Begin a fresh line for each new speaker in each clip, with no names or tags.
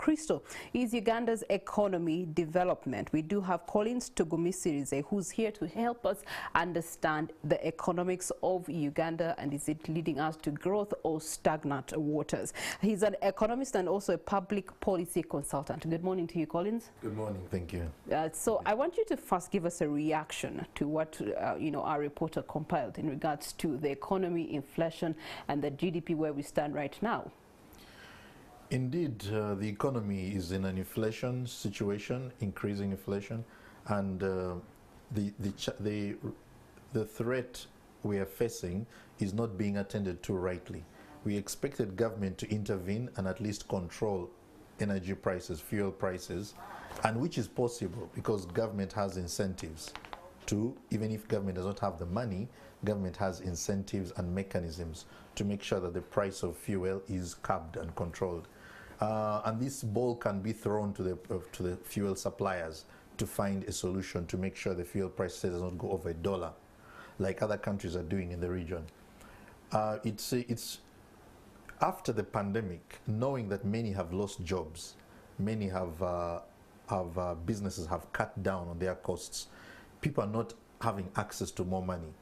Crystal, is Uganda's economy development? We do have Collins Tugumisirize, who's here to help us understand the economics of Uganda, and is it leading us to growth or stagnant waters? He's an economist and also a public policy consultant. Good morning to you, Collins.
Good morning. Thank you.
So I want you to first give us a reaction to what our reporter compiled in regards to the economy, inflation, and the GDP where we stand right now.
Indeed, the economy is in an inflation situation, increasing inflation, and the threat we are facing is not being attended to rightly. We expected government to intervene and at least control energy prices, fuel prices, and which is possible because government has incentives to, even if government does not have the money, government has incentives and mechanisms to make sure that the price of fuel is capped and controlled. And this ball can be thrown to the fuel suppliers to find a solution to make sure the fuel price does not go over $1, like other countries are doing in the region. It's after the pandemic, knowing that many have lost jobs, many businesses have cut down on their costs. People are not having access to more money,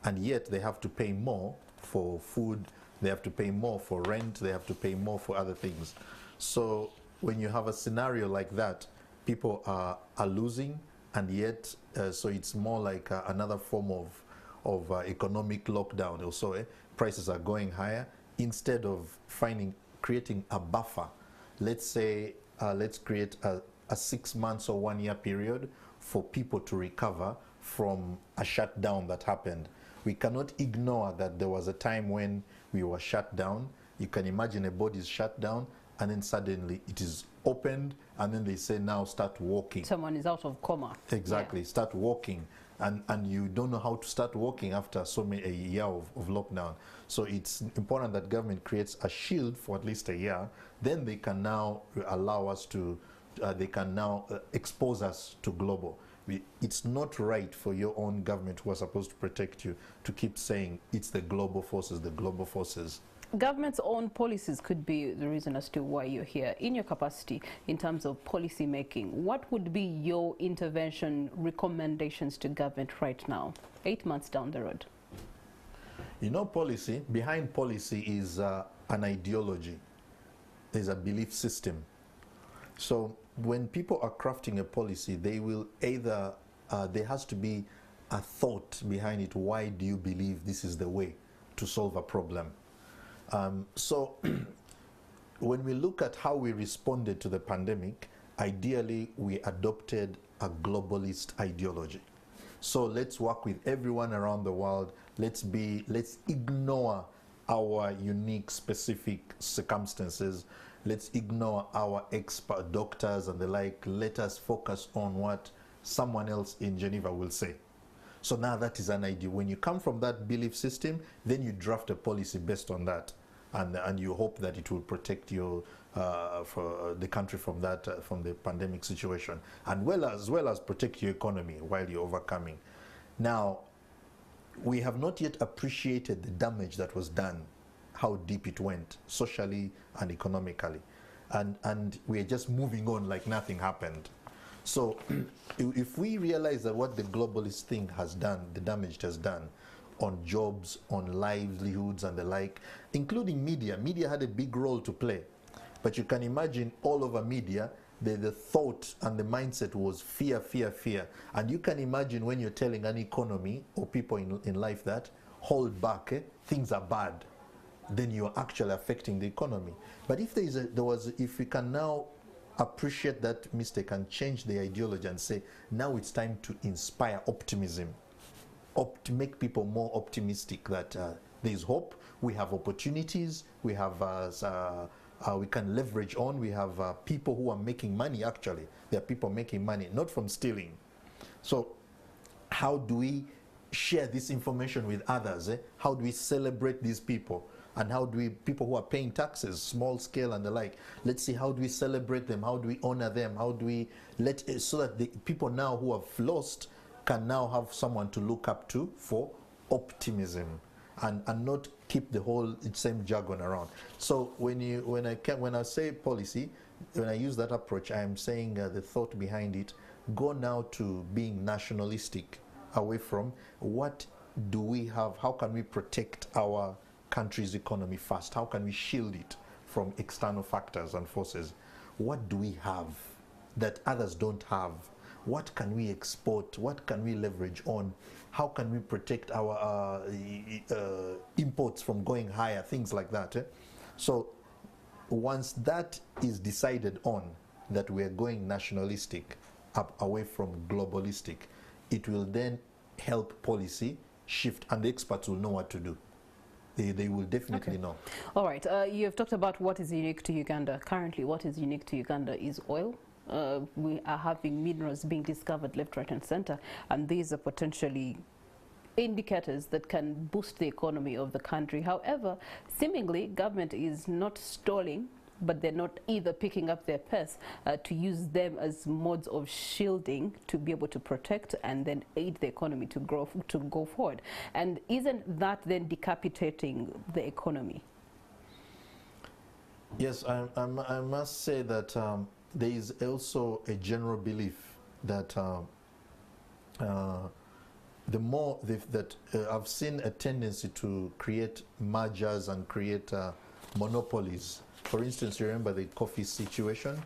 and yet they have to pay more for food, they have to pay more for rent, they have to pay more for other things. So when you have a scenario like that, people are losing, and yet so it's more like another form of economic lockdown. Also, prices are going higher. Instead of creating a buffer, let's say let's create a 6 months or 1 year period for people to recover from a shutdown that happened. We cannot ignore that there was a time when we were shut down. You can imagine a body is shut down and then suddenly it is opened, and then they say now start walking.
Someone is out of coma.
Exactly, yeah. Start walking, and you don't know how to start walking after a year of lockdown. So it's important that government creates a shield for at least a year. Then they can now allow us to, they can now expose us to global. It's not right for your own government, who are supposed to protect you, to keep saying it's the global forces, the global forces.
Government's own policies could be the reason as to why you're here. In your capacity, in terms of policy making, what would be your intervention recommendations to government right now, 8 months down the road?
You know, policy, behind policy is an ideology. There's a belief system. So when people are crafting a policy, they will either, there has to be a thought behind it. Why do you believe this is the way to solve a problem? So when we look at how we responded to the pandemic, ideally we adopted a globalist ideology. So let's work with everyone around the world. Let's ignore our unique specific circumstances. Let's ignore our expert doctors and the like. Let us focus on what someone else in Geneva will say. So now that is an idea. When you come from that belief system, then you draft a policy based on that, and you hope that it will protect you for the country from that from the pandemic situation, and as well as protect your economy while you're overcoming. Now, we have not yet appreciated the damage that was done, how deep it went socially and economically, and we are just moving on like nothing happened. So if we realize that what the globalist thing has done, the damage it has done on jobs, on livelihoods and the like, including media. Media had a big role to play. But you can imagine all over media, the thought and the mindset was fear, fear, fear. And you can imagine when you're telling an economy or people in life that, hold back, things are bad, then you're actually affecting the economy. But if if we can now appreciate that mistake and change the ideology and say, now it's time to inspire optimism, to make people more optimistic that there is hope, we have opportunities, we have we can leverage on, we have people who are making money. Actually, there are people making money not from stealing. So how do we share this information with others? How do we celebrate these people? And how do we, people who are paying taxes, small scale and the like, let's see, how do we celebrate them? How do we honor them? How do we so that the people now who have lost can now have someone to look up to for optimism, and not keep the whole same jargon around. So when I say policy, when I use that approach, I am saying the thought behind it, go now to being nationalistic, away from what do we have, how can we protect our country's economy first, how can we shield it from external factors and forces. What do we have that others don't have? What can we export? What can we leverage on? How can we protect our imports from going higher? Things like that. So once that is decided on, that we're going nationalistic, away from globalistic, it will then help policy shift, and the experts will know what to do. They will definitely know.
All right, you have talked about what is unique to Uganda. Currently, what is unique to Uganda is oil. We are having minerals being discovered left, right, and center, and these are potentially indicators that can boost the economy of the country. However, seemingly, government is not stalling, but they're not either picking up their pace to use them as modes of shielding to be able to protect and then aid the economy to grow, to go forward. And isn't that then decapitating the economy?
Yes, I must say that there is also a general belief that the more I've seen a tendency to create mergers and create monopolies. For instance, you remember the coffee situation,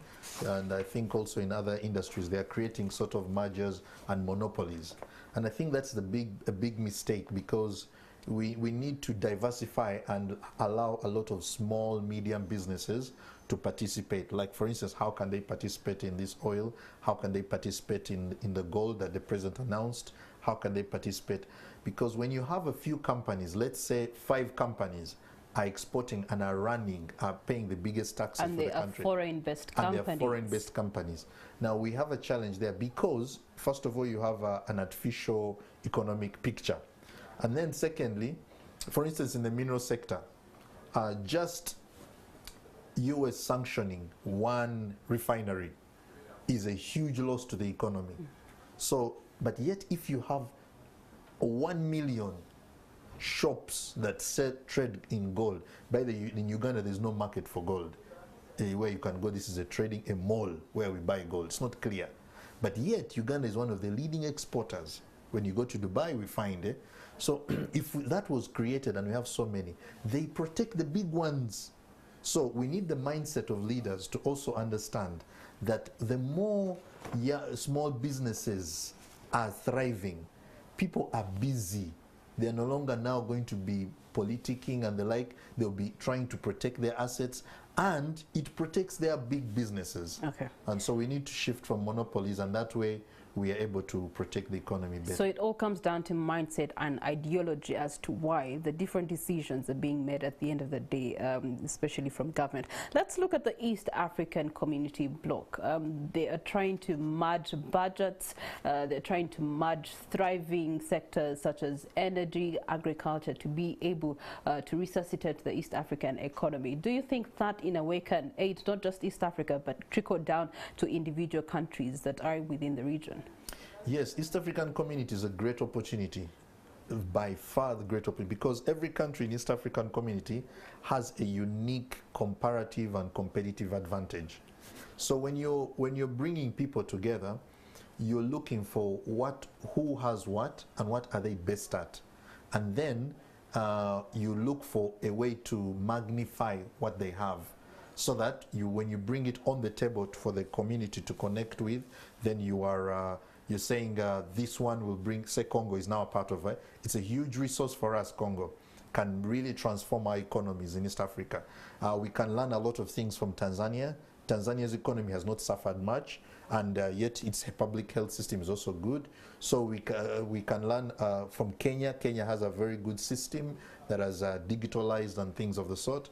and I think also in other industries they are creating sort of mergers and monopolies. And I think that's a big mistake, because we need to diversify and allow a lot of small, medium businesses to participate. Like, for instance, how can they participate in this oil? How can they participate in the gold that the president announced? How can they participate? Because when you have a few companies, let's say 5 companies, are exporting and are running, are paying the biggest taxes for the country.
And they are foreign-based companies.
And they are foreign-based companies. Now, we have a challenge there because, first of all, you have an artificial economic picture. And then secondly, for instance, in the mineral sector, just US sanctioning one refinery is a huge loss to the economy. So, but yet if you have 1 million shops that trade in gold. By the in Uganda, there's no market for gold where you can go. This is a mall where we buy gold. It's not clear, but yet Uganda is one of the leading exporters. When you go to Dubai, we find it. So if that was created and we have so many, they protect the big ones. So we need the mindset of leaders to also understand that the more small businesses are thriving, people are busy. They're no longer now going to be politicking and the like. They'll be trying to protect their assets, and it protects their big businesses.
Okay.
And so we need to shift from monopolies, and that way we are able to protect the economy better.
So it all comes down to mindset and ideology as to why the different decisions are being made at the end of the day, especially from government. Let's look at the East African Community Bloc. They are trying to merge budgets. They're trying to merge thriving sectors such as energy, agriculture, to be able to resuscitate the East African economy. Do you think that in a way can aid not just East Africa but trickle down to individual countries that are within the region?
Yes, East African Community is a great opportunity, by far the great opportunity, because every country in East African Community has a unique comparative and competitive advantage. So when you're bringing people together, you're looking for who has what and what are they best at, and then you look for a way to magnify what they have, so that when you bring it on the table for the community to connect with, then you're saying this one will bring, say Congo is now a part of it. It's a huge resource for us. Congo can really transform our economies in East Africa. We can learn a lot of things from Tanzania. Tanzania's economy has not suffered much, and yet its public health system is also good. So we can learn from Kenya. Kenya has a very good system that has digitalized and things of the sort.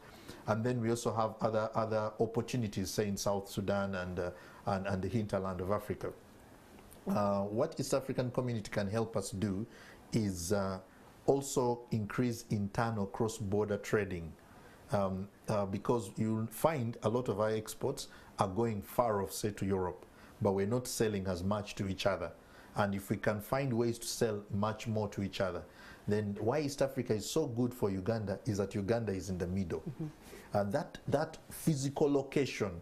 And then we also have other opportunities, say in South Sudan and the hinterland of Africa. What East African Community can help us do is also increase internal cross-border trading, because you'll find a lot of our exports are going far off, say, to Europe, but we're not selling as much to each other. And if we can find ways to sell much more to each other, then why East Africa is so good for Uganda is that Uganda is in the middle. And that physical location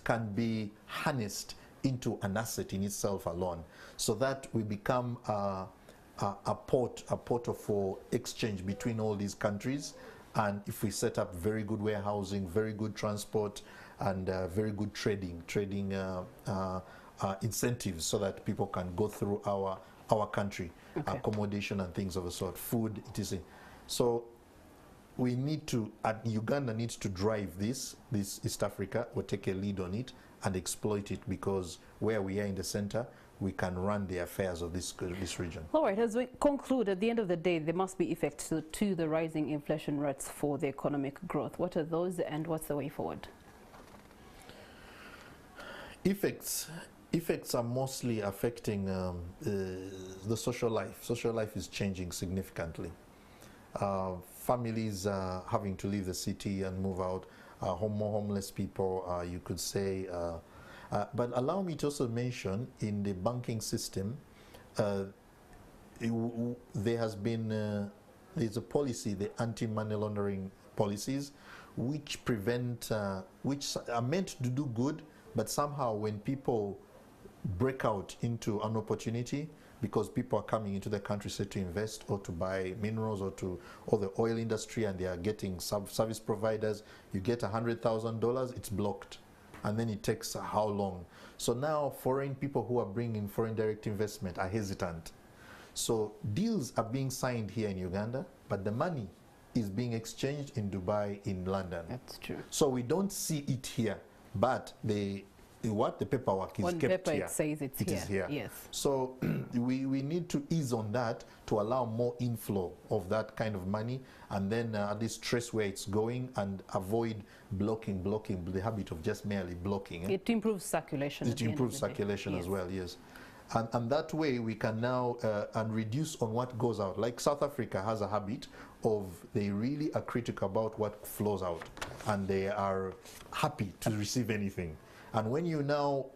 can be harnessed into an asset in itself alone, so that we become a port for exchange between all these countries. And if we set up very good warehousing, very good transport, and very good trading incentives, so that people can go through our country, accommodation and things of the sort, food, etc. So we need to, Uganda needs to drive this East Africa, or take a lead on it and exploit it, because where we are in the center, we can run the affairs of this region.
All right, as we conclude, at the end of the day, there must be effects to the rising inflation rates for the economic growth. What are those, and what's the way forward?
Effects are mostly affecting the social life. Social life is changing significantly. Families are having to leave the city and move out. More homeless people, you could say. But allow me to also mention, in the banking system, there has been there's a policy, the anti-money laundering policies, which which are meant to do good, but somehow when people break out into an opportunity, because people are coming into the country, say, to invest or to buy minerals or the oil industry, and they are getting service providers, you get $100,000, it's blocked. And then it takes how long? So now foreign people who are bringing foreign direct investment are hesitant. So deals are being signed here in Uganda, but the money is being exchanged in Dubai, in London.
That's true.
So we don't see it here, but the paperwork is
on
kept
paper
here.
It says it
is here.
Yes.
So we need to ease on that to allow more inflow of that kind of money, and then at least trace where it's going and avoid blocking, the habit of just merely blocking.
It improves circulation.
It improves circulation as well, yes. And that way we can now and reduce on what goes out. Like South Africa has a habit of, they really are critical about what flows out, and they are happy to receive anything. And when you now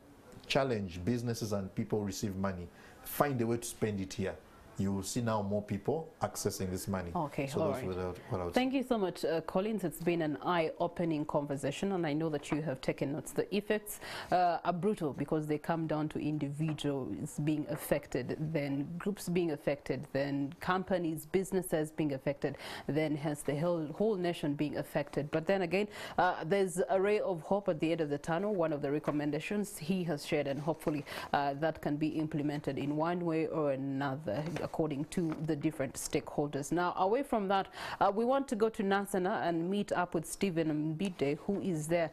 challenge businesses and people receive money, find a way to spend it here, you will see now more people accessing this money.
Okay,
so
all
that's
right.
what I would
Thank you so much, Collins. It's been an eye-opening conversation, and I know that you have taken notes. The effects are brutal, because they come down to individuals being affected, then groups being affected, then companies, businesses being affected, then hence the whole nation being affected. But then again, there's a ray of hope at the end of the tunnel. One of the recommendations he has shared, and hopefully that can be implemented in one way or another, according to the different stakeholders. Now, away from that, we want to go to Nansana and meet up with Stephen Mbide, who is there